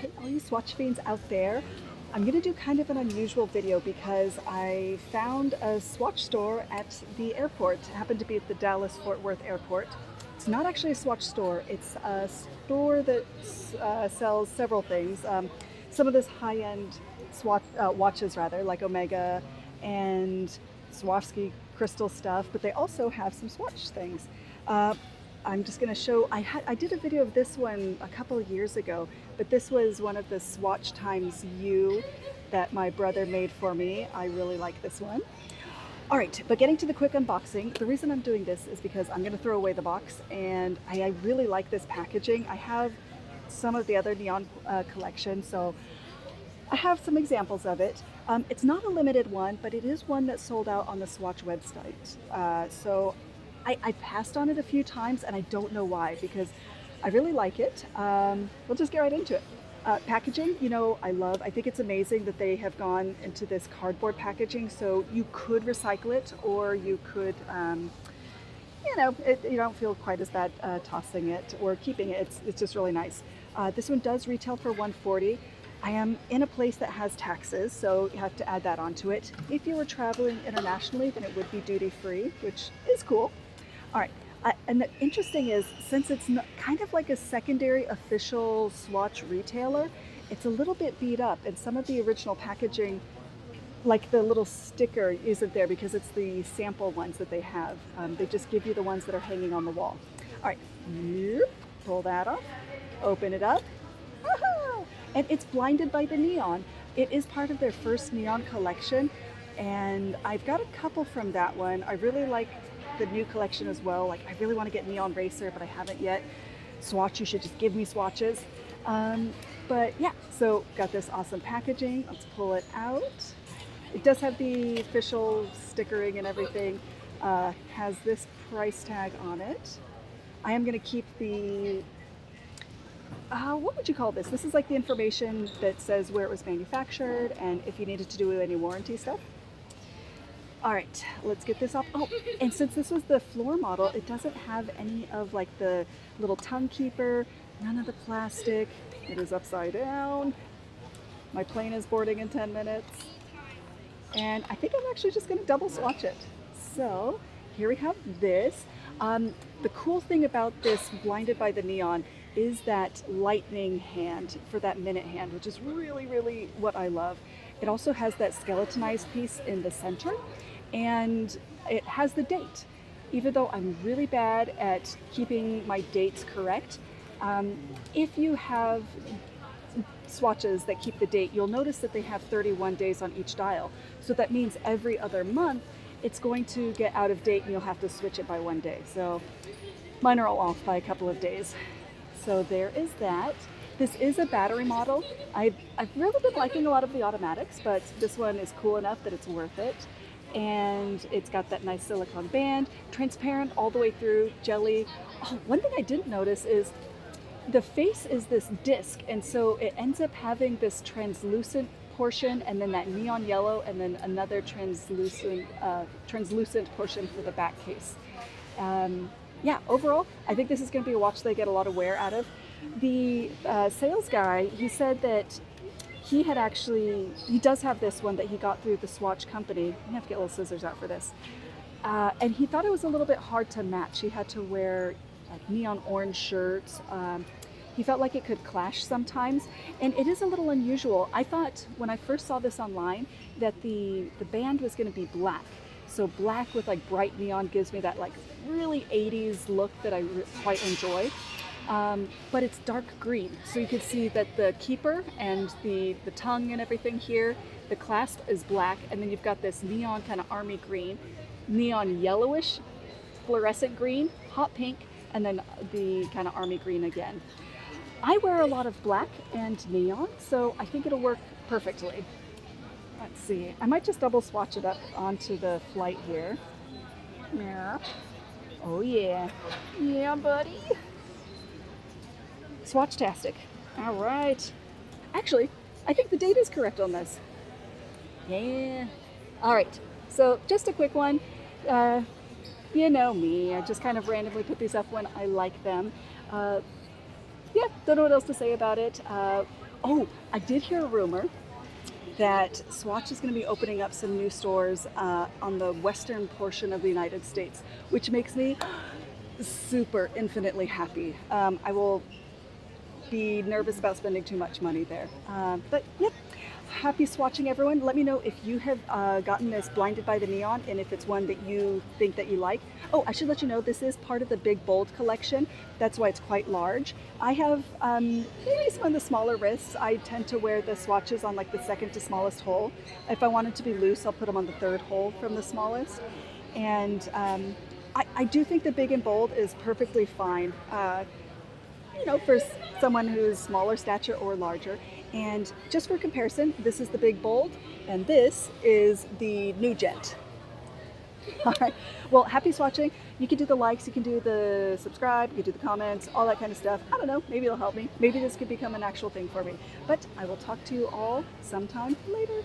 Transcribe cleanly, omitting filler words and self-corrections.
Hey, all you Swatch fiends out there. I'm going to do kind of an unusual video because I found a Swatch store at the airport. It happened to be at the Dallas-Fort Worth airport. It's not actually a Swatch store. It's a store that sells several things. Some of this high-end Swatch watches, rather, like Omega and Swarovski crystal stuff, but they also have some Swatch things. Uh, I'm just going to show, I did a video of this one a couple of years ago, but this was one of the Swatch times U that my brother made for me. I really like this one. All right, but getting to the quick unboxing, the reason I'm doing this is because I'm going to throw away the box, and I really like this packaging. I have some of the other neon collection, so I have some examples of it. It's not a limited one, but it is one that sold out on the Swatch website. So I passed on it a few times, and I don't know why, because I really like it. We'll just get right into it. Packaging, you know, I love. I think it's amazing that they have gone into this cardboard packaging, so you could recycle it, or you could, you don't feel quite as bad tossing it or keeping it. It's just really nice. This one does retail for $140. I am in a place that has taxes, so you have to add that onto it. If you were traveling internationally, then it would be duty-free, which is cool. All right, and the interesting is, since it's kind of like a secondary official Swatch retailer, it's a little bit beat up, and some of the original packaging, like the little sticker, isn't there because it's the sample ones that they have. They just give you the ones that are hanging on the wall. All right, pull that off, open it up. And it's blinded by the neon. It is part of their first neon collection, and I've got a couple from that one. I really like the new collection as well. Like, I really want to get Neon Racer, but I haven't yet. Swatch, you should just give me swatches. But yeah, so got this awesome packaging. Let's pull it out. It does have the official stickering and everything. Has this price tag on it. I am going to keep the what would you call this? This is like the information that says where it was manufactured and if you needed to do any warranty stuff. All right, let's get this off. Oh, and since this was the floor model, it doesn't have any of like the little tongue keeper, none of the plastic. It is upside down. My plane is boarding in 10 minutes. And I think I'm actually just gonna double swatch it. So here we have this. The cool thing about this blinded by the neon is that lightning hand for that minute hand, which is really, really what I love. It also has that skeletonized piece in the center, and it has the date. Even though I'm really bad at keeping my dates correct, if you have swatches that keep the date, you'll notice that they have 31 days on each dial. So that means every other month, it's going to get out of date and you'll have to switch it by 1 day. So mine are all off by a couple of days. So there is that. This is a battery model. I've really been liking a lot of the automatics, but this one is cool enough that it's worth it. And it's got that nice silicone band, transparent all the way through, jelly. Oh, one thing I didn't notice is the face is this disc, and so it ends up having this translucent portion and then that neon yellow and then another translucent portion for the back case. Yeah, overall, I think this is going to be a watch they get a lot of wear out of. The sales guy, he said that he does have this one that he got through the Swatch company. I have to get little scissors out for this. And he thought it was a little bit hard to match. He had to wear like neon orange shirts. He felt like it could clash sometimes, and it is a little unusual. I thought when I first saw this online that the band was going to be black. So black with like bright neon gives me that like really 80s look that I quite enjoy. But it's dark green. So you can see that the keeper and the tongue and everything here, the clasp is black. And then you've got this neon kind of army green, neon yellowish, fluorescent green, hot pink, and then the kind of army green again. I wear a lot of black and neon, so I think it'll work perfectly. Let's see, I might just double swatch it up onto the flight here. Yeah. Oh yeah. Yeah, buddy. Swatch-tastic. All right. Actually, I think the date is correct on this. Yeah. All right, so just a quick one. You know me, I just kind of randomly put these up when I like them. Yeah, don't know what else to say about it. Oh, I did hear a rumor that Swatch is going to be opening up some new stores on the western portion of the United States, which makes me super infinitely happy. I will be nervous about spending too much money there. But yep, happy swatching, everyone. Let me know if you have gotten this Blinded by the Neon and if it's one that you think that you like. Oh, I should let you know this is part of the Big Bold collection. That's why it's quite large. I have maybe some of the smaller wrists. I tend to wear the swatches on like the second to smallest hole. If I want it to be loose, I'll put them on the third hole from the smallest. And I do think the Big and Bold is perfectly fine. For someone who's smaller stature or larger. And just for comparison, this is the Big Bold, and this is the New Jet. All right. Well, happy swatching. You can do the likes, you can do the subscribe, you can do the comments, all that kind of stuff. I don't know. Maybe it'll help me. Maybe this could become an actual thing for me. But I will talk to you all sometime later.